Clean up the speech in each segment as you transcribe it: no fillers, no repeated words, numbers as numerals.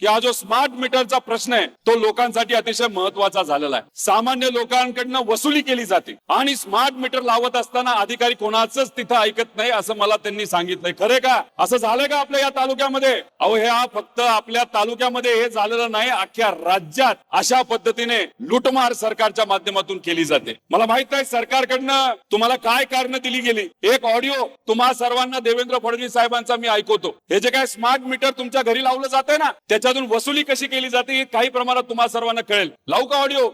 की हा जो स्मार्ट मीटरचा प्रश्न आहे तो लोकांसाठी अतिशय महत्वाचा झालेला आहे। सामान्य लोकांकडनं वसुली केली जाते आणि स्मार्ट मीटर लावत असताना अधिकारी कोणाचंच तिथं ऐकत नाही असं मला त्यांनी सांगितलंय। खरे का? असं झालंय का आपल्या या तालुक्यामध्ये? अहो हे फक्त आपल्या तालुक्यामध्ये हे झालेलं नाही, अख्ख्या राज्यात अशा पद्धतीने लूटमार सरकारच्या माध्यमातून केली जाते। मला माहित नाही सरकारकडनं तुम्हाला काय कारण दिली गेली। एक ऑडिओ तुम्हा सर्वांना देवेंद्र फडणवीस साहेबांचा मी ऐकवतो। हे जे काय स्मार्ट मीटर तुमच्या घरी लावलं जातंय ना, त्याच्यातून वसुली कशी केली जाते हे काही प्रमाणात तुम्हा सर्वांना कळेल। लावू का ऑडिओ?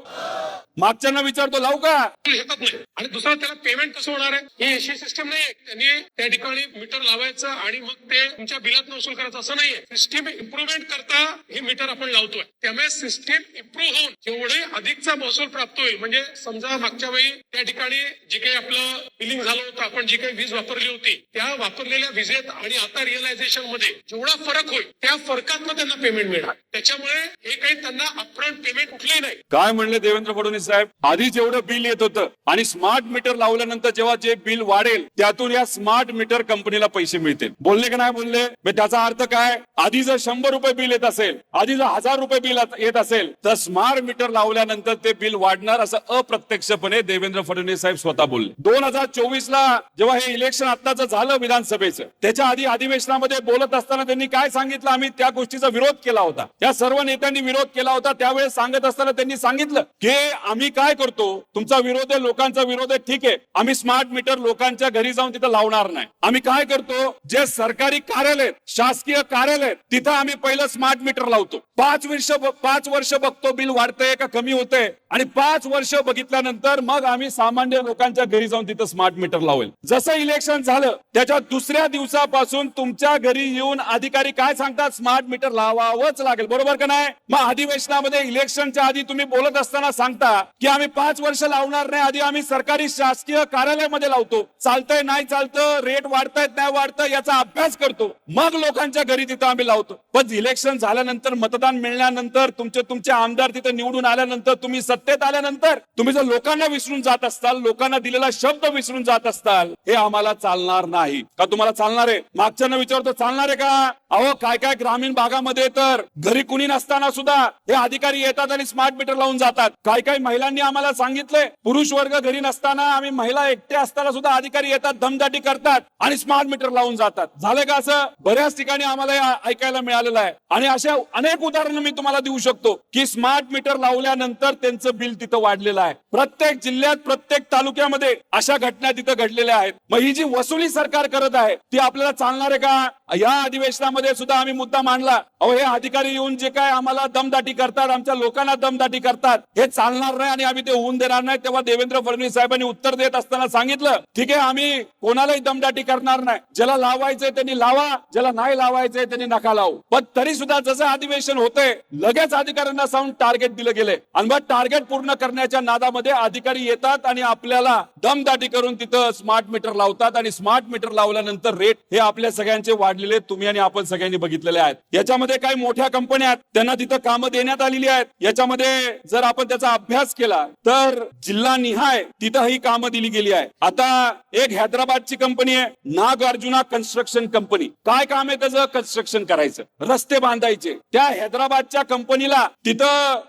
मागच्यांना विचारतो, लावू का? आणि दुसरं त्याला पेमेंट कसं होणार आहे? ही अशी सिस्टम नाहीये त्यांनी त्या ठिकाणी मीटर लावायचं आणि मग ते तुमच्या बिलात वसूल करायचं असं नाहीये। सिस्टीम इम्प्रुव्हमेंट करता हे मीटर आपण लावतोय, त्यामुळे सिस्टीम इम्प्रूव्ह होऊन जेवढे अधिकचा महसूल प्राप्त होईल, म्हणजे समजा मागच्या वेळी त्या ठिकाणी जे काही आपलं बिलिंग झालं होतं, आपण जी काही वीज वापरली होती त्या वापरलेल्या विजेत आणि आता रिअलायझेशन मध्ये जेवढा फरक होईल त्या फरकातनं त्यांना पेमेंट मिळणार। त्याच्यामुळे हे काही त्यांना अपफ्रंट पेमेंट कुठलंही नाही। काय म्हणले देवेंद्र फडणवीस साहेब? आधी जेवढं बिल येत होतं आणि स्मार्ट मीटर लावल्यानंतर जेव्हा जे बिल वाढेल त्यातून या स्मार्ट मीटर कंपनीला पैसे मिळतील। बोलले का नाही बोलले? त्याचा अर्थ काय? आधी जर 100 रुपये बिल येत असेल, आधी जर 1000 रुपये बिल येत असेल, तर स्मार्ट मीटर लावल्यानंतर ते बिल वाढणार असं अप्रत्यक्षपणे देवेंद्र फडणवीस साहेब स्वतः बोलले। 2024 ला जेव्हा हे इलेक्शन आत्ताचं झालं विधानसभेचं, त्याच्या आधी अधिवेशनामध्ये बोलत असताना त्यांनी काय सांगितलं? आम्ही त्या गोष्टीचा विरोध केला होता, या सर्व नेत्यांनी विरोध केला होता। त्यावेळेस सांगत असताना त्यांनी सांगितलं की आम्ही काय करतो, तुमचा विरोध आहे, लोकांचा विरोध आहे, ठीक आहे, आम्ही स्मार्ट मीटर लोकांच्या घरी जाऊन तिथं लावणार नाही। आम्ही काय करतो, जे सरकारी कार्यालय, शासकीय कार्यालय, तिथं आम्ही पहिलं स्मार्ट मीटर लावतो। 5 वर्ष बघतो बिल वाढतंय का कमी होतंय, आणि 5 वर्ष बघितल्यानंतर मग आम्ही सामान्य लोकांच्या घरी जाऊन तिथं स्मार्ट मीटर लावेल। जसं इलेक्शन झालं त्याच्या दुसऱ्या दिवसापासून तुमच्या घरी येऊन अधिकारी काय सांगतात? स्मार्ट मीटर लावावंच लागेल, बरोबर का नाही? मग अधिवेशनामध्ये इलेक्शनच्या आधी तुम्ही बोलत असताना सांगता की आम्ही 5 वर्ष लावणार नाही, आधी आम्ही सरकारी शासकीय कार्यालयामध्ये लावतो, चालतंय नाही चालतं, रेट वाढतायत नाही वाढतं याचा अभ्यास करतो, मग लोकांच्या घरी तिथं आम्ही लावतो। पण इलेक्शन झाल्यानंतर, मतदान मिळाल्यानंतर, तुमचे आमदार तिथं निवडून आल्यानंतर, तुम्ही सत्तेत आल्यानंतर तुम्ही जर लोकांना विसरून जात असताल, लोकांना दिलेला शब्द विसरून जात असताल, हे आम्हाला चालणार नाही। का तुम्हाला चालणार आहे? मागच्यांना विचारतो, चालणार आहे का? अहो काय काय ग्रामीण भागामध्ये तर घरी कुणी नसताना सुद्धा हे अधिकारी येतात आणि स्मार्ट मीटर लावून जातात। काय काय महिलांनी आम्हाला सांगितलंय, पुरुष वर्ग घरी नसताना, आम्ही महिला एकटे असताना सुद्धा अधिकारी येतात, दमदाटी करतात आणि स्मार्ट मीटर लावून जातात। झालं का असं? बऱ्याच ठिकाणी आम्हाला ऐकायला मिळालेलं आहे आणि अशा अनेक उदाहरणं मी तुम्हाला देऊ शकतो की स्मार्ट मीटर लावल्यानंतर त्यांचं बिल तिथं वाढलेलं आहे। प्रत्येक जिल्ह्यात, प्रत्येक तालुक्यामध्ये अशा घटना तिथं घडलेल्या आहेत। मग ही जी वसुली सरकार करत आहे ती आपल्याला चालणार आहे का? या अधिवेशनामध्ये सुद्धा आम्ही मुद्दा मांडला, अहो हे अधिकारी येऊन जे काय आम्हाला दमदाटी करतात, आमच्या लोकांना दमदाटी करतात, हे चालणार नाही आणि आम्ही ते होऊन देणार नाही। तेव्हा देवेंद्र फडणवीस साहेबांनी उत्तर देत असताना सांगितलं, ठीक आहे, आम्ही कोणालाही दमदाटी करणार नाही, ज्याला लावायचंय त्यांनी लावा, ज्याला नाही लावायचंय त्यांनी नका लावू। पण तरी सुद्धा जसं अधिवेशन होतंय लगेच अधिकाऱ्यांना सांगून टार्गेट दिलं गेलंय आणि मग टार्गेट पूर्ण करण्याच्या नादामध्ये अधिकारी येतात आणि आपल्याला दमदाटी करून तिथं स्मार्ट मीटर लावतात आणि स्मार्ट मीटर लावल्यानंतर रेट हे आपल्या सगळ्यांचे वाढलेले तुम्ही आणि आपण सगळ्यांनी बघितलेले आहेत। याच्यामध्ये काही मोठ्या कंपन्या आहेत, त्यांना तिथं कामं देण्यात आलेली आहेत। याच्यामध्ये जर आपण त्याचा अभ्यास केला तर जिल्हा निहाय तिथं ही कामं दिली गेली आहे। आता एक हैदराबादची कंपनी आहे, नागार्जुना कन्स्ट्रक्शन कंपनी। काय काम आहे त्याचं? कन्स्ट्रक्शन करायचं, रस्ते बांधायचे। त्या हैदराबादच्या कंपनीला तिथं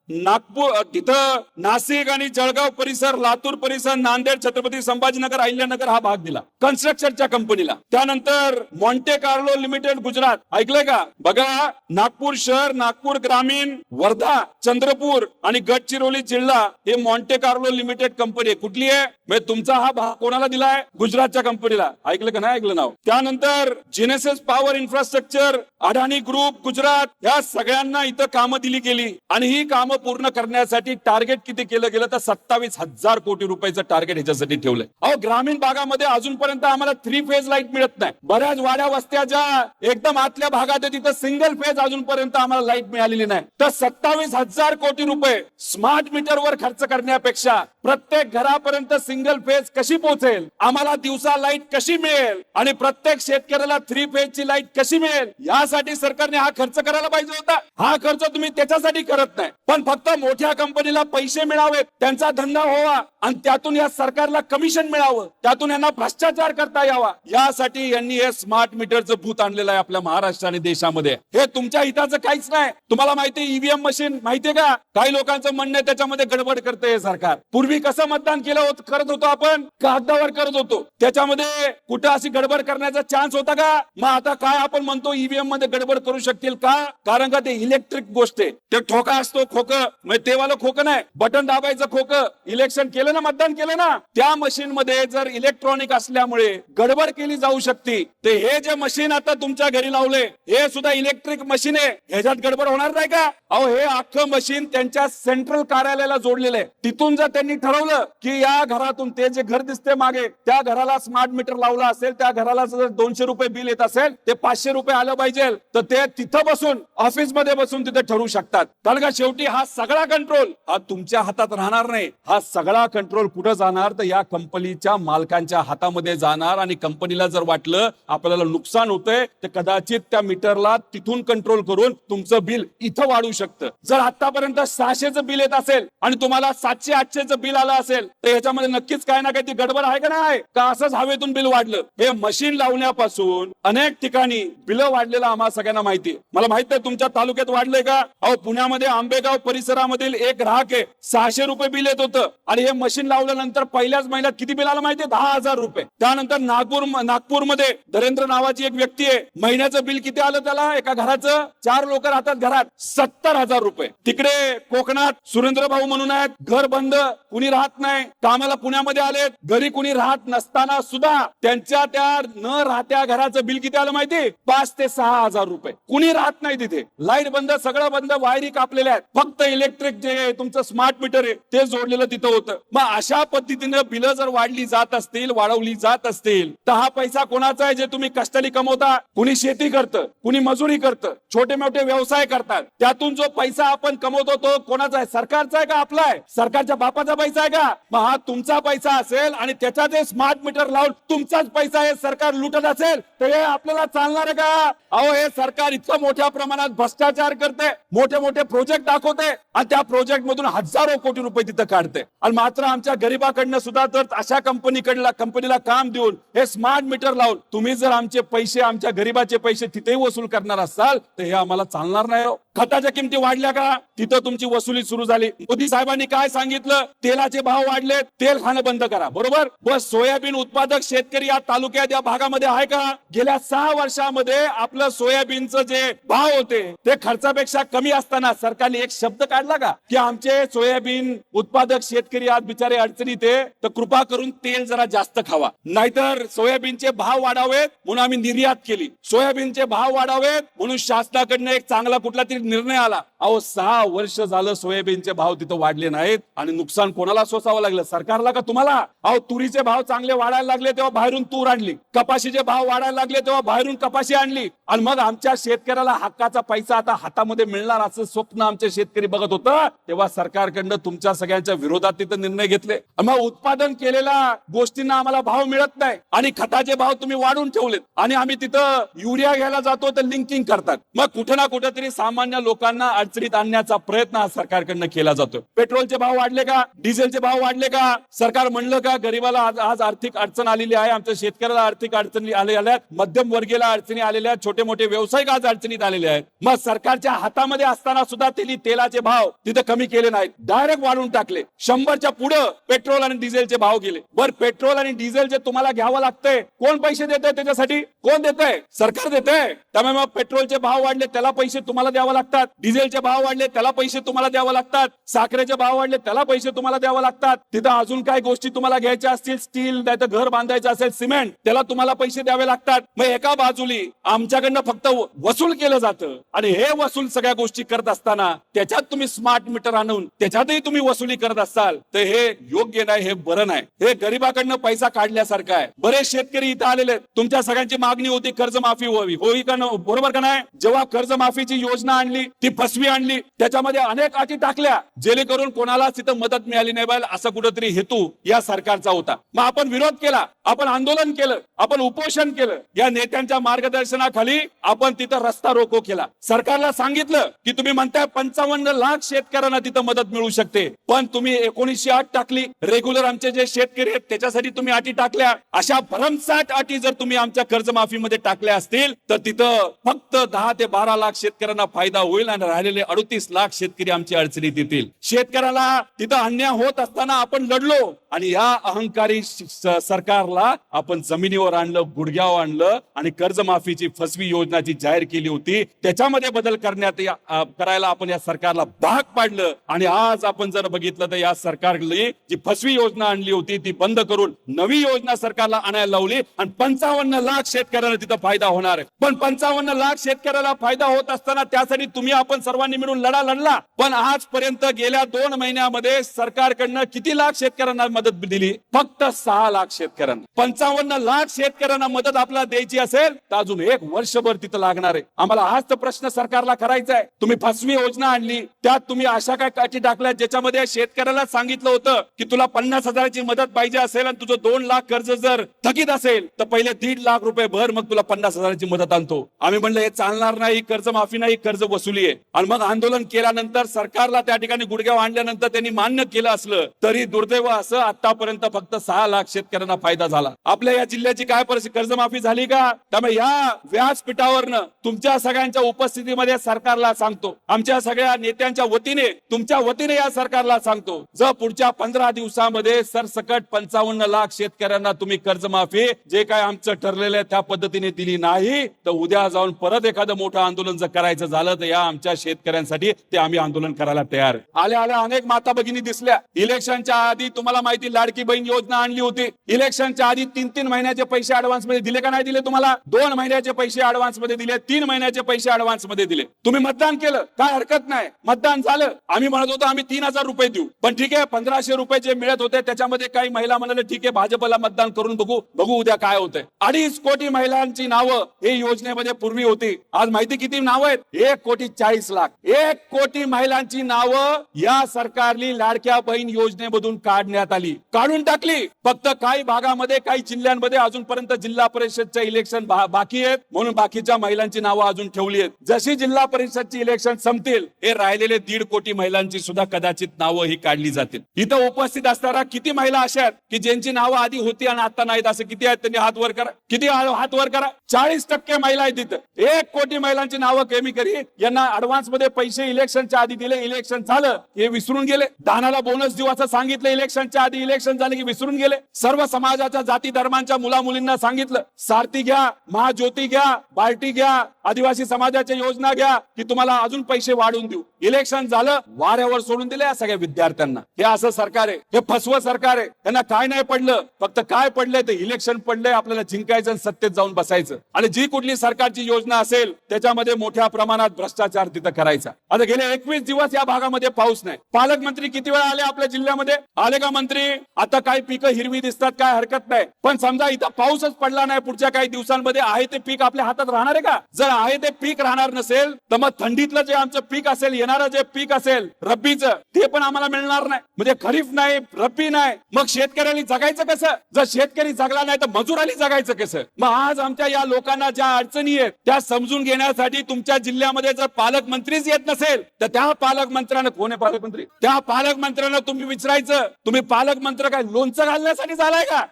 नाशिक आणि जळगाव परिसर, लातूर परिसर, नांदेड, छत्रपती संभाजीनगर, अहिल्यानगर हा भाग दिला कन्स्ट्रक्शनच्या कंपनीला। त्यानंतर मॉन्टे कार्लो लिमिटेड गुजरात, ऐकलंय का? बघा, नागपूर शहर, नागपूर ग्रामीण, वर्धा, चंद्रपूर आणि गडचिरोली जिल्हा हे मॉन्टे कार्लो लिमिटेड कंपनी आहे। कुठली आहे? म्हणजे तुमचा हा भाग कोणाला दिलाय? गुजरातच्या कंपनीला। ऐकलं का नाही ऐकलं नाव? त्यानंतर जेनेसिस पॉवर इन्फ्रास्ट्रक्चर, अडाणी ग्रुप गुजरात, या सगळ्यांना इथं कामं दिली गेली आणि ही कामं पूर्ण करण्यासाठी टार्गेट किती केलं गेलं तर 27,000 कोटी रुपयाचं टार्गेट ह्याच्यासाठी ठेवलंय। अहो ग्रामीण भागामध्ये अजूनपर्यंत आम्हाला 3 फेज लाईट मिळत नाही। बऱ्याच वाड्या वस्त्या ज्या एकदम आतल्या भागात आहे तिथं सिंगल फेज अजूनपर्यंत आम्हाला लाईट मिळालेली नाही। तर 27,000 कोटी रुपये स्मार्ट मीटरवर खर्च करण्यापेक्षा प्रत्येक घरापर्यंत सिंगल फेज कशी पोहोचेल, आम्हाला दिवसा लाईट कशी मिळेल आणि प्रत्येक शेतकऱ्याला 3 फेज ची लाईट कशी मिळेल, यासाठी सरकारने हा खर्च करायला पाहिजे होता। हा खर्च तुम्ही त्याच्यासाठी करत नाही, पण फक्त मोठ्या कंपनीला पैसे मिळावेत, त्यांचा धंदा व्हावा, आणि त्यातून या सरकारला कमिशन मिळावं, त्यातून यांना भ्रष्टाचार करता यावा, यासाठी यांनी हे स्मार्ट मीटरचं भूत आणलेलं आहे आपल्या महाराष्ट्र आणि देशामध्ये. हे तुमच्या हिताचं काहीच नाही. तुम्हाला माहिती ईव्हीएम मशीन माहितीये का? काही लोकांचं म्हणणं आहे त्याच्यामध्ये गडबड करते हे सरकार. पूर्वी कसं मतदान करत होतो आपण, कागदावर करत होतो, त्याच्यामध्ये कुठं अशी गडबड करण्याचा चान्स होता का? मग आता काय आपण म्हणतो ईव्हीएम मध्ये गडबड करू शकतील का? कारण का ते इलेक्ट्रिक गोष्ट आहे, ते ठोका असतो, खोकं म्हणजे ते वाला खोकं नाही, बटन दाबायचं खोकं. इलेक्शन केलं ना, मतदान केलं ना, त्या मशीन मध्ये जर इलेक्ट्रॉनिक असल्यामुळे गडबड केली जाऊ शकते. ते हे जे मशीन आता तुमच्या घरी लावले हे सुद्धा इलेक्ट्रिक मशीन आहे, ह्याच्यात गडबड होणार नाही का? अहो हे अख्खं मशीन त्यांच्या सेंट्रल कार्यालयाला जोडलेलं आहे. तिथून जर त्यांनी ठरवलं की या घरातून, ते जे घर दिसते मागे त्या घराला स्मार्ट मीटर लावलं असेल, त्या घराला जर 200 रुपये बिल येत असेल, ते 500 रुपये आलं पाहिजे, तर ते तिथं बसून, ऑफिस मध्ये बसून तिथे ठरवू शकतात. कारण का शेवटी हा सगळा कंट्रोल हा तुमच्या हातात राहणार नाही. हा सगळा कंट्रोल कुठं जाणार? तर या कंपनीच्या मालकांच्या हातामध्ये जाणार. आणि कंपनीला जर वाटलं आपल्याला नुकसान होतंय, तर कदाचित त्या मीटरला तिथून कंट्रोल करून तुमचं बिल इथं वाढू शकतं. जर आतापर्यंत 600चं बिल येत असेल आणि तुम्हाला 700-800चं बिल आलं असेल, तर याच्यामध्ये नक्कीच काय ना काही गडबड आहे का नाही? का असंच हवेतून बिल वाढलं? हे मशीन लावण्यापासून अनेक ठिकाणी बिल वाढलेलं आम्हाला सगळ्यांना माहिती आहे. मला माहित आहे तुमच्या तालुक्यात वाढलंय का? अहो पुण्यामध्ये आंबेगाव परिसरामधील एक ग्राहक आहे, 600 रुपये बिल येत होतं, आणि हे मशीन लावल्यानंतर पहिल्याच महिन्यात किती बिल आलं माहितीये? 10,000 रुपये. त्यानंतर नागपूरमध्ये धरेंद्र नावाची एक व्यक्ती आहे, महिन्याचं बिल किती आलं त्याला? एका घराचं 4 लोक राहतात घरात, 70,000 रुपये. तिकडे कोकणात सुरेंद्र भाऊ म्हणून आहेत, घर बंद, कुणी राहत नाही, कामाला पुण्यामध्ये आलेत, घरी कुणी राहत नसताना सुद्धा त्यांच्या त्या न राहत्या घराचं बिल किती आलं माहिती? 5 ते 6,000 रुपये. कुणी राहत नाही तिथे, लाईट बंद, सगळं बंद, वायरी कापलेल्या आहेत, फक्त इलेक्ट्रिक जे तुमचं स्मार्ट मीटर आहे ते जोडलेलं तिथं होतं. मग अशा पद्धतीने बिलं जर वाढली जात असतील, वाढवली जात असतील, तर हा पैसा कोणाचा आहे? जे तुम्ही कष्टाने कमवता. कुणी शेती करतं, कुणी मजुरी करतं, छोटे मोठे व्यवसाय करतात, त्यातून जो पैसा आपण कमवतो तो कोणाचा आहे? सरकारचा आहे का आपला आहे? सरकारच्या बापाचा पैसा आहे का? मग हा तुमचा पैसा असेल आणि त्याच्यात स्मार्ट मीटर लावून तुमचाच पैसा हे सरकार लुटत असेल, तर हे आपल्याला चालणार आहे का? अहो हे सरकार इतकं मोठ्या प्रमाणात भ्रष्टाचार करते, मोठे मोठे प्रोजेक्ट दाखवते आणि त्या प्रोजेक्ट मधून हजारो कोटी रुपये तिथं काढते. आणि मात्र आमच्या गरिबाकडनं सुद्धा तर अशा कंपनीला काम देऊन हे स्मार्ट मीटर लावून तुम्ही जर आमचे पैसे, आमच्या गरिबाचे पैसे तिथेही वसूल करणार असाल, तर हे आम्हाला चालणार नाही. खताच्या किमती वाढल्या का? तिथं तुमची वसुली सुरू झाली. मोदी साहेबांनी काय सांगितलं? तेलाचे भाव वाढले, तेल खाणं बंद करा, बरोबर? व सोयाबीन उत्पादक शेतकरी या तालुक्यात, या भागामध्ये आहे का? गेल्या 6 वर्षामध्ये आपलं सोयाबीनचं जे भाव होते ते खर्चापेक्षा कमी असताना सरकारने एक शब्द काढला का की आमचे सोयाबीन उत्पादक शेतकरी आज बिचारे अडचणीत आहे, तर कृपा करून तेल जरा जास्त खावा, नाहीतर सोयाबीनचे भाव वाढावेत म्हणून आम्ही निर्यात केली, सोयाबीनचे भाव वाढावेत म्हणून शासनाकडनं एक चांगला कुठला तरी निर्णय आला. अहो 6 वर्ष झालं सोयाबीनचे भाव तिथं वाढले नाहीत आणि नुकसान कोणाला सोसावं लागलं? सरकारला का तुम्हाला? अहो तुरीचे भाव चांगले वाढायला लागले तेव्हा बाहेरून तूर आणली, कपाशीचे भाव वाढायला लागले तेव्हा बाहेरून कपाशी आणली, आणि मग आमच्या शेतकऱ्याला हक्काचा पैसा आता हातामध्ये मिळणार असं स्वप्न आमचे शेतकरी बघत होतं, तेव्हा सरकारकडनं तुमच्या सगळ्यांच्या विरोधात तिथं निर्णय घेतले. मग उत्पादन केलेल्या गोष्टींना आम्हाला भाव मिळत नाही आणि खताचे भाव तुम्ही वाढून ठेवलेत, आणि आम्ही तिथं युरिया घ्यायला जातो तर लिंकिंग करतात. मग कुठे ना कुठेतरी सामान्य लोकांना अडचणीत आणण्याचा प्रयत्न हा सरकारकडनं केला जातो. पेट्रोलचे भाव वाढले का? डिझेलचे भाव वाढले का? सरकार म्हणलं का गरीबाला आज आर्थिक अडचण आलेली आहे, आमच्या शेतकऱ्याला आर्थिक अडचणी आलेल्या आहेत, मध्यम वर्गीयाला अडचणी आलेल्या आहेत, छोटे मोठे व्यावसायिक आज अडचणीत आलेले आहेत. मग सरकारच्या हातामध्ये असताना सुद्धा त्यांनी तेलाचे भाव तिथे कमी केले नाहीत, डायरेक्ट वाढवून टाकले. 100च्या पुढे पेट्रोल आणि डिझेलचे भाव गेले. बर पेट्रोल आणि डिझेल जे तुम्हाला घ्यावं लागतंय, कोण पैसे देतंय त्याच्यासाठी? कोण देतंय? सरकार देतंय. त्यामुळे मग पेट्रोलचे भाव वाढले त्याला पैसे तुम्हाला द्यावं लागतात, डिझेलचे भाव वाढले त्याला पैसे तुम्हाला द्यावं लागतात, साखरेचे भाव वाढले त्याला पैसे तुम्हाला द्यावं लागतात. तिथं अजून काय गोष्टी तुम्हाला घ्यायच्या असतील, स्टील नाही तर घर बांधायचं असेल, सिमेंट, त्याला तुम्हाला पैसे द्यावे लागतात. मग एका बाजूली आमच्याकडनं फक्त वसूल केलं जातं आणि हे वसूल सगळ्या गोष्टी करत असताना त्याच्यात तुम्ही स्मार्ट मीटर आणून त्याच्यातही तुम्ही वसुली करत असाल, तर हे योग्य नाही, हे बरं नाही. हे गरिबाकडनं पैसा काढल्यासारखं आहे. बरेच शेतकरी इथं आलेले, तुमच्या सगळ्यांची मागणी होती कर्जमाफी व्हावी, होई का? बरोबर का नाही? जेव्हा कर्जमाफीची योजना आणली, ती फसवी आणली, त्याच्यामध्ये अनेक अटी टाकल्या जेणेकरून कोणाला तिथं मदत मिळाली नाही पाहिजे असा कुठेतरी हेतू या सरकारचा होता. मग आपण विरोध केला, आपण आंदोलन केलं, आपण उपोषण केलं. या नेत्यांच्या मार्गदर्शनाखाली आपण तिथं रस्ता रोको केला. सरकारला सांगितलं की तुम्ही म्हणताय 55 लाख शेतकऱ्यांना तिथं मदत मिळू शकते, पण तुम्ही 1900 अट टाकली. रेग्युलर आमचे जे शेतकरी आहेत त्याच्यासाठी तुम्ही अटी टाकल्या. अशा भरमसाठ अटी जर तुम्ही आमच्या कर्जमाफीमध्ये टाकल्या असतील तर तिथं फक्त 10 ते 12 लाख शेतकऱ्यांना फायदा होईल आणि राहिलेले 38 लाख शेतकरी आमच्या अडचणीत येतील. शेतकऱ्याला तिथं अन्याय होत असताना आपण लढलो आणि या अहंकारी सरकारला आपण जमिनीवर आणलं, गुडघ्यावर आणलं आणि कर्जमाफीची फसवी योजना जी जाहीर केली होती त्याच्यामध्ये बदल करायला आपण या सरकारला भाग पाडलं. आणि आज आपण जर बघितलं तर या सरकारने जी फसवी योजना आणली होती ती बंद करून नवी योजना सरकारला आणायला लावली आणि 55 लाख शेतकऱ्यांना तिथं फायदा होणार आहे. पण 55 लाख शेतकऱ्याला फायदा होत असताना त्यासाठी तुम्ही आपण सर्वांनी मिळून लढला. पण आजपर्यंत गेल्या 2 महिन्यामध्ये सरकारकडनं किती लाख शेतकऱ्यांना मदत दिली? फक्त 6 लाख शेतकऱ्यांना. 55 लाख शेतकऱ्यांना मदत आपल्याला द्यायची असेल तर अजून 1 वर्षभर तिथं लागणार आहे. आम्हाला हाच तर प्रश्न सरकारला करायचा आहे. तुम्ही फसवी योजना आणली, त्यात तुम्ही अशा काय अटी टाकल्या ज्याच्यामध्ये शेतकऱ्याला सांगितलं होतं की तुला 50,000ची मदत पाहिजे असेल आणि तुझं 2 लाख कर्ज जर थकीत असेल तर पहिले 1.5 लाख रुपये भर, मग तुला 50,000ची मदत आणतो. आम्ही म्हणलं हे चालणार नाही, कर्जमाफी नाही, कर्ज वसुली आहे. आणि मग आंदोलन केल्यानंतर सरकारला त्या ठिकाणी गुडघ्यावर आणल्यानंतर त्यांनी मान्य केलं असलं तरी दुर्दैव असं आतापर्यंत फक्त 6 लाख शेतकऱ्यांना फायदा झाला. आपल्या या जिल्ह्याची काय परिस्थिती, कर्जमाफी झाली का? त्यामुळे या व्यासपीठावरनं तुमच्या सगळ्यांच्या उपस्थितीमध्ये सरकारला सांगतो, आमच्या सगळ्या नेत्यांच्या वतीने तुमच्या वतीने या सरकारला सांगतो, जर पुढच्या 15 दिवसामध्ये सरसकट 55 लाख शेतकऱ्यांना तुम्ही कर्जमाफी जे काय आमचं ठरलेलं आहे त्या पद्धतीने दिली नाही तर उद्या जाऊन परत एखादं मोठं आंदोलन जर करायचं झालं तर या आमच्या शेतकऱ्यांसाठी ते आम्ही आंदोलन करायला तयार. आल्या अनेक माता भगिनी दिसल्या. इलेक्शनच्या आधी तुम्हाला माहिती लाडकी बहीण योजना आणली होती. इलेक्शनच्या आधी 3 महिन्याचे पैसे ऍडव्हान्स मध्ये दिले का नाही दिले? तुम्हाला 2 महिन्याचे पैसे ऍडव्हान्स मध्ये दिले, 3 महिन्याचे पैसे ऍडव्हान्स मध्ये दिले. तुम्ही मतदान केलं, काय हरकत नाही, मतदान झालं. आम्ही म्हणत होतो आम्ही 3,000 रुपये देऊ, पण ठीक आहे 1,500 रुपये जे मिळत होते त्याच्यामध्ये काही महिला म्हणाले ठीक आहे भाजपला मतदान करून बघू उद्या काय होतंय. 2.5 कोटी महिलांची नावं हे योजनेमध्ये पूर्वी होती. आज माहिती किती नावं आहेत? 1,40,00,000. 1 कोटी महिलांची नावं या सरकारने लाडक्या बहीण योजनेमधून काढण्यात आली, काढून टाकली. फक्त काही भागामध्ये काही जिल्ह्यांमध्ये अजूनपर्यंत जिल्हा परिषदचे इलेक्शन बाकी आहेत म्हणून बाकीच्या महिलांची नावं अजून ठेवली आहेत. जशी जिल्हा परिषदची इलेक्शन संपतील हे राहिलेले 1.5 कोटी महिलांची सुद्धा कदाचित नावं ही काढली जातील. इथं उपस्थित असणारा किती महिला अशा आहेत की ज्यांची नावं आधी होती आणि आता नाहीत? असं किती आहेत? त्यांनी हात वर करा. किती हात वर करा? 40% महिला आहेत तिथं. 1 कोटी महिलांची नावं कमी करी. यांना ऍडव्हान्स मध्ये पैसे इलेक्शनच्या आधी दिले, इलेक्शन झालं हे विसरून गेले. दानाला बोनस देऊ असं सांगितलं इलेक्शनच्या आधी, इलेक्शन झाले की विसरून गेले. सर्व समाजाच्या जाती धर्मांच्या मुला मुलींना सांगितलं सारथी घ्या, महाज्योती घ्या, बार्टी घ्या, आदिवासी समाजाच्या योजना घ्या की तुम्हाला अजून पैसे वाढवून देऊ. इलेक्शन झालं वाऱ्यावर सोडून दिले सगळ्या विद्यार्थ्यांना. हे असं सरकार आहे, हे फसवं सरकार आहे. त्यांना काय नाही पडलं, फक्त काय पडलंय ते इलेक्शन पडलंय, आपल्याला जिंकायचं आणि सत्तेत जाऊन बसायचं. आणि जी कुठली सरकारची योजना असेल त्याच्यामध्ये मोठ्या प्रमाणात भ्रष्टाचार तिथं करायचा. आता गेले 21 दिवस या भागामध्ये पाऊस नाही. पालकमंत्री किती वेळा आले आपल्या जिल्ह्यामध्ये? आले का मंत्री? आता काही पिकं हिरवी दिसतात, काय हरकत नाही. पण समजा इथं पाऊसच पडला नाही पुढच्या काही दिवसांमध्ये, आहे ते पीक आपल्या हातात राहणार आहे का? जर आहे ते पीक राहणार नसेल तर मग थंडीतलं जे आमचं पीक असेल, येणारं जे पीक असेल रब्बीचं, ते पण आम्हाला मिळणार नाही. म्हणजे खरीप नाही, रब्बी नाही, मग शेतकऱ्यांनी जगायचं कसं? जर शेतकरी जगला नाही तर मजुरांनी जगायचं कसं? मग आज आमच्या या लोकांना ज्या अडचणी आहेत त्या समजून घेण्यासाठी तुमच्या जिल्ह्यामध्ये जर पालकमंत्रीच येत नसेल तर त्या पालकमंत्र्यांना, कोण आहे पालकमंत्री? त्या पालकमंत्र्यांना तुम्ही विचारायचं, तुम्ही पालकमंत्री काय लोणचं घालण्यासाठी झालाय का?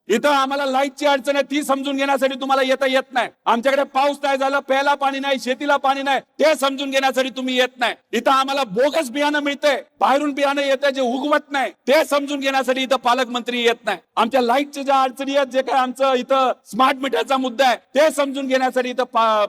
इथं आम्हाला लाईटची अडचण आहे ती समजून घेण्यासाठी तुम्हाला येता येत नाही. आमच्याकडे पाऊस नाही झाला, प्यायला पाणी नाही, शेतीला पाणी नाही, ते समजून घेण्यासाठी तुम्ही येत नाही. इथं आम्हाला बोगस बियाणं मिळतंय, बाहेरून बियाणं येतं जे उगवत नाही, ते समजून घेण्यासाठी इथं पालकमंत्री येत नाही. आमच्या लाईटच्या ज्या अडचणी आहेत, जे काय आमचं इथं स्मार्ट मीटरचा मुद्दा आहे ते समजून घेण्यासाठी इथं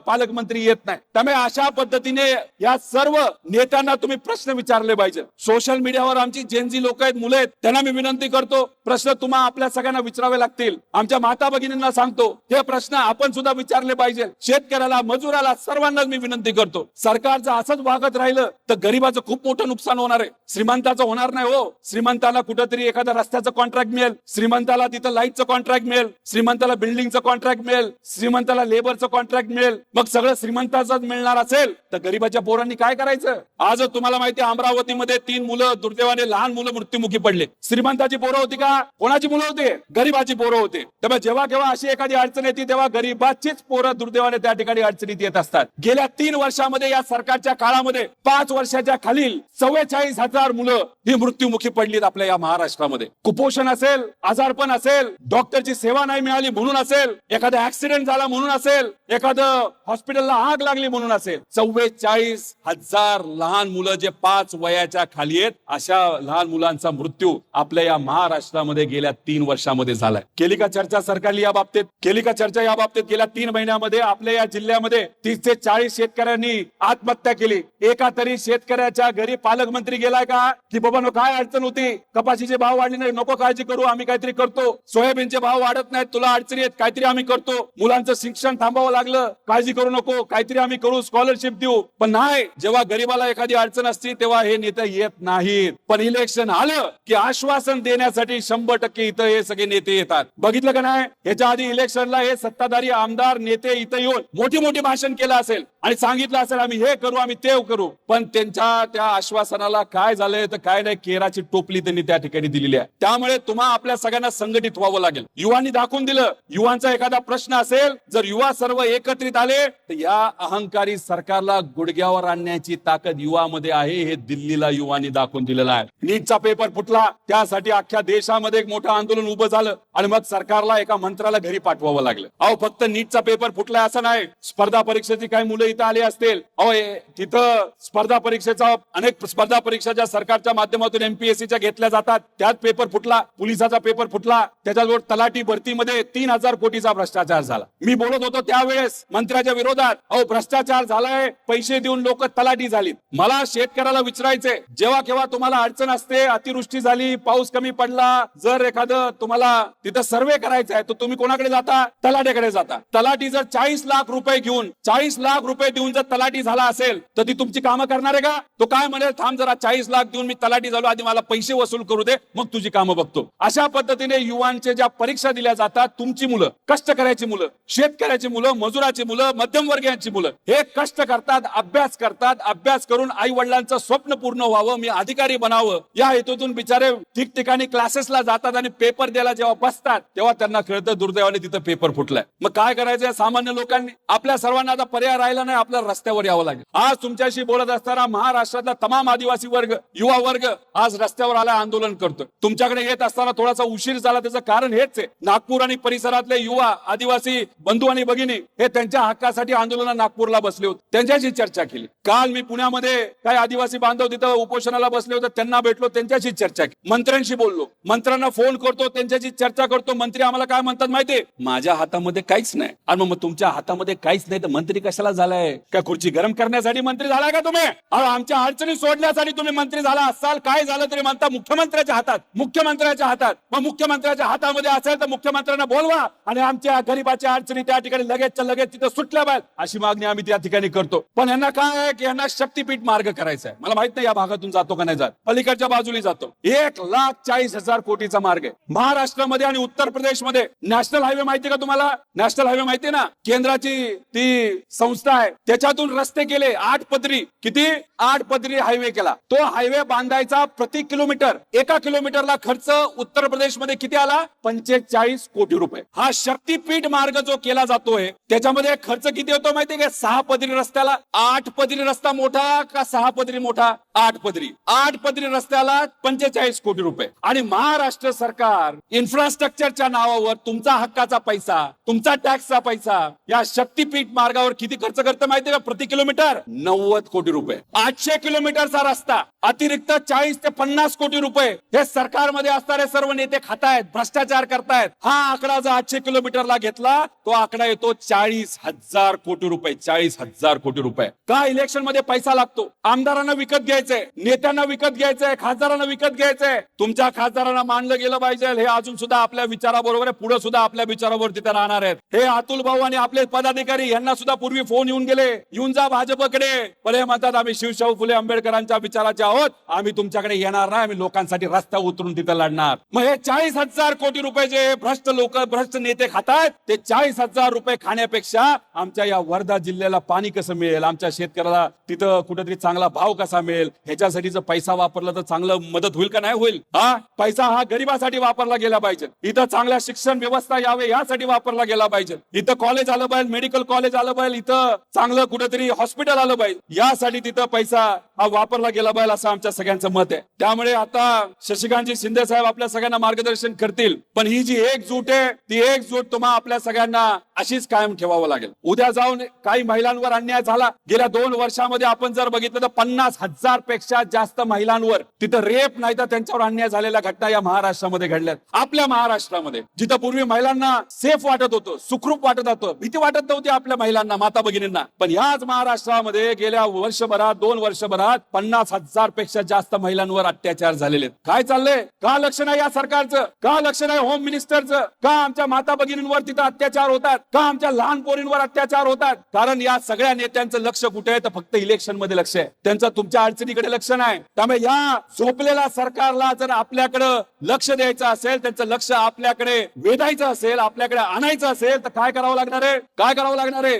पालकमंत्री येत नाही. त्यामुळे अशा पद्धतीने या सर्व नेत्यांना तुम्ही प्रश्न विचारले पाहिजे. सोशल मीडियावर आमची जेनजी लोक आहेत, मुलं आहेत, त्यांना मी विनंती करतो प्रश्न तुम्हा आपल्या सगळ्यांना विचारावे लागतील. आमच्या माता भगिनींना सांगतो हे प्रश्न आपण सुद्धा विचारले पाहिजे. शेतकऱ्याला शेतकऱ्याला, मजुराला, सर्वांनाच मी विनंती करतो, सरकारचं असंच वागत राहिलं तर गरीबाचं खूप मोठं नुकसान होणार आहे. श्रीमंताचं होणार नाही हो. श्रीमंताला कुठेतरी एखाद्या रस्त्याचं कॉन्ट्रॅक्ट मिळेल, श्रीमंताला तिथं लाईटचं कॉन्ट्रॅक्ट मिळेल, श्रीमंताला बिल्डिंगचं कॉन्ट्रॅक्ट मिळेल, श्रीमंताला लेबरचं कॉन्ट्रॅक्ट मिळेल. मग सगळं श्रीमंताचंच मिळणार असेल तर गरीबाच्या पोरांनी काय करायचं? आज तुम्हाला माहिती आहे, अमरावतीमध्ये 3 मुलं दुर्दैवाने लहान मुलं मृत्युमुखी पडले. श्रीमंताची पोरं होती का? कोणाची मुलं होती? गरीबाची पोरं होते. तेव्हा जेव्हा केव्हा अशी एखादी अडचण येते तेव्हा गरीबाचीच पोरं दुर्दैवाने त्या ठिकाणी अडचणीत येत असतात. गेल्या 3 वर्षामध्ये या सरकारच्या काळामध्ये 5 वर्षाच्या खालील 44,000 मुलं ही मृत्युमुखी पडलीत आपल्या या महाराष्ट्रामध्ये. कुपोषण असेल, आजारपण असेल, डॉक्टरची सेवा नाही मिळाली म्हणून असेल, एखादा ऍक्सिडेंट झाला म्हणून असेल, एखादं हॉस्पिटलला आग लागली म्हणून असेल, 44,000 लहान मुलं जे 5 वयाच्या खाली आहेत अशा लहान मुलांचा मृत्यू आपल्या या महाराष्ट्रामध्ये गेल्या 3 वर्षामध्ये झालाय. केली का चर्चा सरकारने या बाबतीत? केली का चर्चा या बाबतीत? गेल्या 3 महिन्यामध्ये आपल्या या जिल्ह्यामध्ये 30 ते 40 शेतकऱ्यांनी आत्महत्या केली. एका तरी शेतकऱ्याच्या घरी पालकमंत्री गेलाय का की बाबा नो काय अडचण होती, कपाशीचे भाव वाढले नाही, नको काळजी करू, आम्ही काहीतरी करतो. सोयाबीनचे भाव वाढत नाहीत, तुला अडचणी आहेत, काहीतरी आम्ही करतो. मुलांचं शिक्षण थांबावं लागलं, काळजी करू नको, काहीतरी आम्ही करू, स्कॉलरशिप देऊ. पण नाही, जेव्हा गरीबाला एखादी अडचण असते तेव्हा हे नेते येत नाहीत. पण इलेक्शन आलं की आश्वासन देण्यासाठी 100% इथं हे सगळे नेते येतात. बघितलं का नाही? याच्या आधी इलेक्शनला हे सत्ताधारी आमदार नेते इथं येऊन मोठी मोठी भाषण केलं असेल आणि सांगितलं असेल आम्ही हे करू, आम्ही ते करू. पण त्यांच्या त्या आश्वासनाला काय झालंय तर काय नाही, केराची टोपली त्यांनी त्या ठिकाणी दिलेली आहे. त्यामुळे तुम्हा आपल्या सगळ्यांना संघटित व्हावं लागेल. युवांनी दाखवून दिलं, युवांचा एखादा प्रश्न असेल, जर युवा सर्व एकत्रित आले तर या अहंकारी सरकारला गुडघ्यावर आणण्याची ताकद युवामध्ये आहे. हे दिल्लीला युवांनी दाखवून दिलेलं आहे. नीटचा पेपर फुटला, त्यासाठी अख्ख्या देशामध्ये एक मोठं आंदोलन उभं झालं आणि मग सरकारला एका मंत्र्याला घरी पाठवावं लागलं. अहो फक्त नीटचा पेपर फुटलाय असं नाही, स्पर्धा परीक्षेची काही मुलं इथं आली असतील. अहो तिथं स्पर्धा परीक्षेचा अनेक स्पर्धा परीक्षा ज्या सरकारच्या माध्यमातून एमपीएससीच्या घेतल्या जातात त्यात पेपर फुटला, पोलिसाचा पेपर फुटला, त्याच्याजवळ तलाठी भरतीमध्ये 3,000 कोटीचा भ्रष्टाचार झाला. मी बोलत होतो त्यावेळेस मंत्र्याच्या विरोधात, अहो भ्रष्टाचार झालाय, पैसे देऊन लोक तलाठी झालीत. मला शेतकऱ्याला विचारायचंय, जेव्हा केव्हा तुम्हाला अडचण असते, अतिवृष्टी झाली, पाऊस कमी पडला, जर एखादं तुम्हाला तिथं सर्वे करायचा आहे तर तुम्ही कोणाकडे जाता? तलाठ्याकडे जाता. तलाठी जर 40 लाख रुपये घेऊन 40 लाख रुपये देऊन जर तलाठी झाला असेल तर ती तुमची कामं करणार आहे का? तो काय म्हणेल, थांब जरा 40 लाख देऊन मी तलाठी झालो, आधी मला पैसे वसूल करू दे, मग तुझी कामं बघतो. अशा पद्धतीने युवांचे ज्या परीक्षा दिल्या जातात, तुमची मुलं, कष्ट करायची मुलं, शेतकऱ्याची मुलं, मजुराची मुलं, मध्यमवर्गीयांची मुलं हे कष्ट करतात, अभ्यास करतात, अभ्यास करून आई वडिलांचं स्वप्न पूर्ण व्हावं, मी अधिकारी बनावं या हेतूतून बिचारे ठिकठिकाणी क्लासेसला जातात आणि पेपर द्यायला जेव्हा बसतात तेव्हा त्यांना कळतं दुर्दैवाने तिथं पेपर फुटलाय. मग काय करायचं सामान्य लोकांनी? आपल्या सर्वांना आता पर्याय राहिला नाही, आपल्याला रस्त्यावर यावं लागेल. आज तुमच्याशी बोलत असताना महाराष्ट्रातला तमाम आदिवासी वर्ग, युवा वर्ग आज रस्त्यावर आला, आंदोलन करतोय. तुमच्याकडे येत असताना थोडासा उशीर झाला, त्याचं कारण हेच आहे, नागपूर आणि परिसरातले युवा आदिवासी बंधू आणि भगिनी हे त्यांच्या हक्कासाठी आंदोलनात नागपूरला बसले होते, त्यांच्याशी चर्चा केली. काल मी पुण्यामध्ये काही आदिवासी बांधव तिथं उपोषणाला बसले होते, त्यांना भेटलो, त्यांच्याशी चर्चा केली, मंत्र्यांशी बोललो, मंत्र्यांना फोन करतो, त्यांच्याशी चर्चा करतो. मंत्री आम्हाला काय म्हणतात माहितीये? माझ्या हातामध्ये काहीच नाही. आणि मग तुमच्या हातामध्ये काहीच नाही तर मंत्री कशाला झालाय? काय खुर्ची गरम करण्यासाठी मंत्री झालाय का तुम्ही? आमच्या अडचणी सोडण्यासाठी तुम्ही मंत्री झाला असाल, काय झालं तरी म्हणता मुख्यमंत्र्याच्या हातात, मुख्यमंत्र्याच्या हातात. मग मुख्यमंत्र्याच्या हातामध्ये असेल तर मुख्यमंत्र्यांना बोलवा आणि आमच्या गरीबाच्या अडचणी त्या ठिकाणी लगेचच्या लगेच तिथं सुटल्या पाहिजे, अशी मागणी आम्ही त्या ठिकाणी करतो. पण यांना काय आहे की यांना शक्तीपीठ मार्ग करायचा आहे. मला माहित नाही या भागातून जातो का नाही जात, पलीकडच्या बाजूला जातो. 1,40,000 कोटीचा मार्ग आहे महाराष्ट्रामध्ये आणि उत्तर प्रदेशमध्ये. नॅशनल हायवे माहिती का तुम्हाला? नॅशनल हायवे माहिती ना, केंद्राची ती संस्था आहे, त्याच्यातून रस्ते केले 8 पदरी. किती? 8 पदरी हायवे केला. तो हायवे बांधायचा प्रति किलोमीटर 1 किलोमीटरला खर्च उत्तर प्रदेशमध्ये किती आला? 45 कोटी रुपये. हा शक्तीपीठ मार्ग जो केला जातोय त्याच्यामध्ये खर्च किती होतो माहितीये का? 6 पदरी रस्त्याला. 8 पदरी रस्ता मोठा का 6 पदरी मोठा? 8 पदरी. 8 पदरी रस्त्याला 45 कोटी रुपये. आणि महाराष्ट्र सरकार इन्फ्रास्ट्रक्चरच्या नावावर तुमचा हक्काचा पैसा, तुमचा टॅक्सचा पैसा या शक्तीपीठ मार्गावर किती खर्च करतं माहितीये का? प्रति किलोमीटर 90 कोटी रुपये. 800 किलोमीटरचा रस्ता, अतिरिक्त 40 ते 50 कोटी रुपये हे सरकारमध्ये असणारे सर्व नेते खातायत, भ्रष्टाचार करतायत. हा आकडा जर 800 किलोमीटरला घेतला तो आकडा येतो 40,000 कोटी रुपये. 40,000 कोटी रुपये. का इलेक्शन मध्ये पैसा लागतो? आमदारांना विकत घ्यायचंय, नेत्यांना विकत घ्यायचंय, खासदारांना विकत घ्यायचंय. तुमच्या खासदारांना मानलं गेलं पाहिजे. हे अजून सुद्धा आपल्या विचाराबरोबर आहे, पुढे सुद्धा आपल्या विचाराबरोबर तिथे राहणार आहेत. हे अतुल भाऊ आणि आपले पदाधिकारी यांना सुद्धा पूर्वी फोन येऊन गेले, येऊन जा भाजपकडे. पण हे म्हणतात आम्ही शिवशाहू फुले आंबेडकरांच्या विचाराचे आहोत, आम्ही तुमच्याकडे येणार नाही, आम्ही लोकांसाठी रस्ता उतरून तिथे लढणार. मग हे 40,000 कोटी रुपये जे भ्रष्ट लोक, भ्रष्ट नेते खातात, ते 40,000 रुपये खाण्यापेक्षा आमच्या या वर्धा जिल्ह्याला पाणी कसं मिळेल, आमच्या शेतकऱ्याला तिथं कुठेतरी चांगला भाव कसा मिळेल, ह्याच्यासाठी जर पैसा वापरला तर चांगलं मदत होईल का नाही होईल? हा पैसा हा गरिबासाठी वापरला गेला पाहिजे. इथं चांगल्या शिक्षण व्यवस्था यावे यासाठी वापरला गेला पाहिजे. इथं कॉलेज आलं पाहिजे, मेडिकल कॉलेज आलं पाहिजे, इथं चांगलं कुठेतरी हॉस्पिटल आलं पाहिजे, यासाठी तिथं पैसा हा वापरला गेला पाहिजे असं आमच्या सगळ्यांचं मत आहे. त्यामुळे आता शशिकांतजी शिंदे साहेब आपल्या सगळ्यांना मार्गदर्शन करतील, पण ही जी एकजूट आहे ती एकजूट तुम्हा आपल्या सगळ्यांना अशीच कायम ठेवावं लागेल. उद्या जाऊन काही महिलांवर अन्याय झाला, गेल्या 2 वर्षामध्ये आपण जर बघितलं तर 50,000 पेक्षा जास्त महिलांवर तिथं रेप नाही तर त्यांच्यावर अन्याय झालेल्या घटना या महाराष्ट्रामध्ये घडल्यात. आपल्या महाराष्ट्रामध्ये जिथं पूर्वी महिलांना सेफ वाटत होतं, सुखरूप वाटत होतं, भीती वाटत नव्हती आपल्या महिलांना, माता भगिनींना, पण याच महाराष्ट्रामध्ये गेल्या वर्षभरात 2 वर्षभरात 50,000 पेक्षा जास्त महिलांवर अत्याचार झालेले. काय चाललंय? का लक्ष नाही या सरकारचं? का लक्ष नाही होम मिनिस्टरचं? का आमच्या माता भगिनींवर तिथं अत्याचार होतात? का आमच्या लहान पोरींवर अत्याचार होतात? कारण या सगळ्या नेत्यांचं लक्ष कुठे आहे तर फक्त इलेक्शन मध्ये लक्ष आहे, त्यांचं तुमच्या अडचणीकडे लक्ष नाही. त्यामुळे या झोपलेल्या सरकारला जर आपल्याकडे लक्ष द्यायचं असेल, त्यांचं लक्ष आपल्याकडे वेधायचं असेल, आपल्याकडे आणायचं असेल तर काय करावं लागणार आहे? काय करावं लागणार आहे?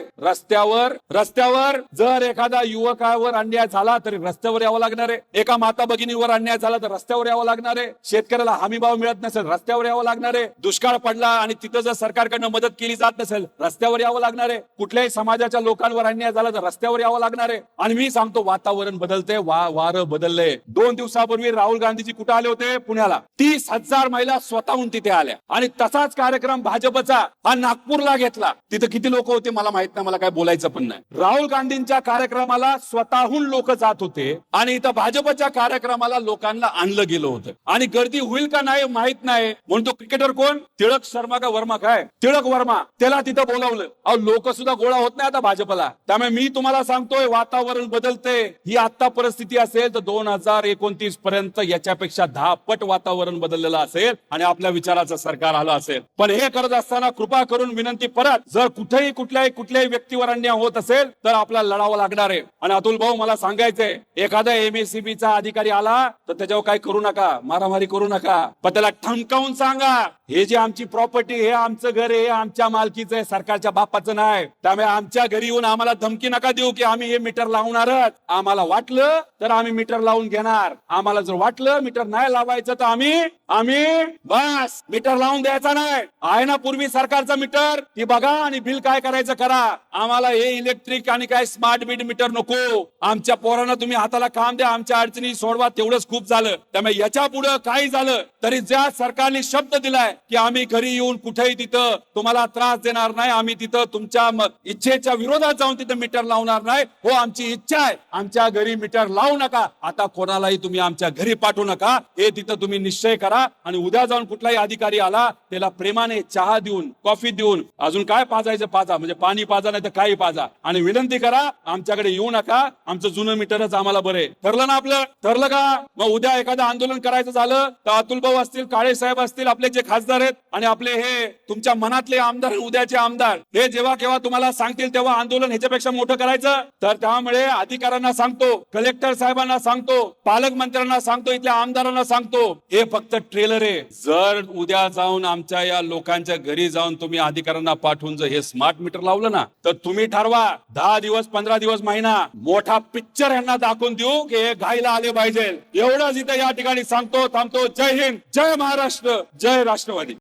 रस्त्यावर जर एखादा युवकावर अन्याय झाला तरी रस्त्यावर यावं लागणार आहे. एका माता भगिनीवर अन्याय झाला तर रस्त्यावर यावं लागणार आहे. शेतकऱ्याला हमी भाव मिळत नसेल रस्त्यावर यावं लागणार आहे. दुष्काळ पडला आणि तिथं जर सरकारकडनं मदत केली जात नसेल रस्त्यावर यावं लागणार आहे. कुठल्याही समाजाच्या लोकांवर अन्याय झाला तर रस्त्यावर यावं लागणार आहे. आणि मी सांगतो वातावरण बदलते, वारं बदललंय. 2 दिवसापूर्वी राहुल गांधीजी कुठे आले होते? पुण्याला. 30,000 महिला स्वतःहून तिथे आल्या आणि तसाच कार्यक्रम भाजपचा हा नागपूरला घेतला. तिथे किती लोक होते मला माहित नाही, मला काय बोलायचं पण नाही. राहुल गांधींच्या कार्यक्रमाला स्वतःहून लोक जात होते आणि इथं भाजपच्या कार्यक्रमाला लोकांना आणलं गेलं होतं. आणि गर्दी होईल का नाही माहित नाही म्हणून तो क्रिकेटर कोण, टिळक शर्मा का वर्मा, काय टिळक वर्मा, त्याला तिथं बोलावलं. अहो लोक सुद्धा गोळा होत नाही आता भाजपला. त्यामुळे मी तुम्हाला सांगतोय वातावरण बदलते. ही आता परिस्थिती असेल तर 2029 पर्यंत याच्यापेक्षा 10 पट वातावरण बदललेलं असेल आणि आपल्या विचाराचं सरकार आलं असेल. पण हे करत असताना कृपा करून विनंती, परत जर कुठेही कुठल्याही व्यक्तीवर अन्याय होत असेल तर आपल्याला लढावं लागणार आहे. आणि अतुल भाऊ मला सांगायचंय, एखादा MSCB चा अधिकारी आला तर त्याच्यावर काही करू नका, मारामारी करू नका, पण त्याला ठणकावून सांगा हे जे आमची प्रॉपर्टी, हे आमचं घर आहे, आमच्या मालकीचं आहे, सरकारच्या बापाचं नाही. त्यामुळे आमच्या घरी येऊन आम्हाला धमकी नका देऊ की आम्ही हे मीटर लावणारच. आम्हाला वाटलं तर आम्ही मीटर लावून घेणार, आम्हाला जर वाटलं मीटर नाही लावायचं तर आम्ही बस मीटर लावून द्यायचा नाही. आहे ना पूर्वी सरकारचा मीटर, ती बघा आणि बिल काय करायचं करा. आम्हाला हे इलेक्ट्रिक आणि काय स्मार्ट मीटर नको. आमच्या पोरांना तुम्ही हाताला काम द्या, आमच्या अडचणी सोडवा, तेवढंच खूप झालं. त्यामुळे याच्या पुढे काही झालं तरी ज्या सरकारने शब्द दिलाय की आम्ही घरी येऊन कुठेही तिथं तुम्हाला त्रास देणार नाही, आम्ही तिथं तुमच्या इच्छेच्या विरोधात जाऊन तिथं मीटर लावणार नाही, हो आमची इच्छा आहे आमच्या घरी मीटर लावू नका. आता कोणालाही तुम्ही आमच्या घरी पाठवू नका, हे तिथं तुम्ही निश्चय करा. आणि उद्या जाऊन कुठलाही अधिकारी आला त्याला प्रेमाने चहा देऊन, कॉफी देऊन, अजून काय पाजायचं पाजा, म्हणजे पाणी पाजा नाही तर काही पाजा, आणि विनंती करा आमच्याकडे येऊ नका, आमचं जुनं मीटरच आम्हाला बरे. ठरलं ना आपलं? ठरलं का? मग उद्या एखादं आंदोलन करायचं झालं तर अतुल भाऊ असतील, काळे साहेब असतील, आपले जे खासदार आहेत आणि आपले हे तुमच्या मनातले आमदार, उद्याचे आमदार, हे जेव्हा केव्हा तुम्हाला सांगतील तेव्हा आंदोलन ह्याच्यापेक्षा मोठं करायचं. तर त्यामुळे अधिकाऱ्यांना सांगतो, कलेक्टर साहेबांना सांगतो, पालकमंत्र्यांना सांगतो, इथल्या आमदारांना सांगतो, हे फक्त ट्रेलर आहे. जर उद्या जाऊन आमच्या या लोकांच्या घरी जाऊन तुम्ही अधिकाऱ्यांना पाठवून जर हे स्मार्ट मीटर लावलं ना तर तुम्ही ठरवा 10 दिवस, 15 दिवस, महिना, मोठा पिक्चर यांना दाखवून देऊ की हे घाईला आले पाहिजे. एवढंच इथं या ठिकाणी सांगतो, थांबतो. जय हिंद, जय महाराष्ट्र, जय राष्ट्रवादी.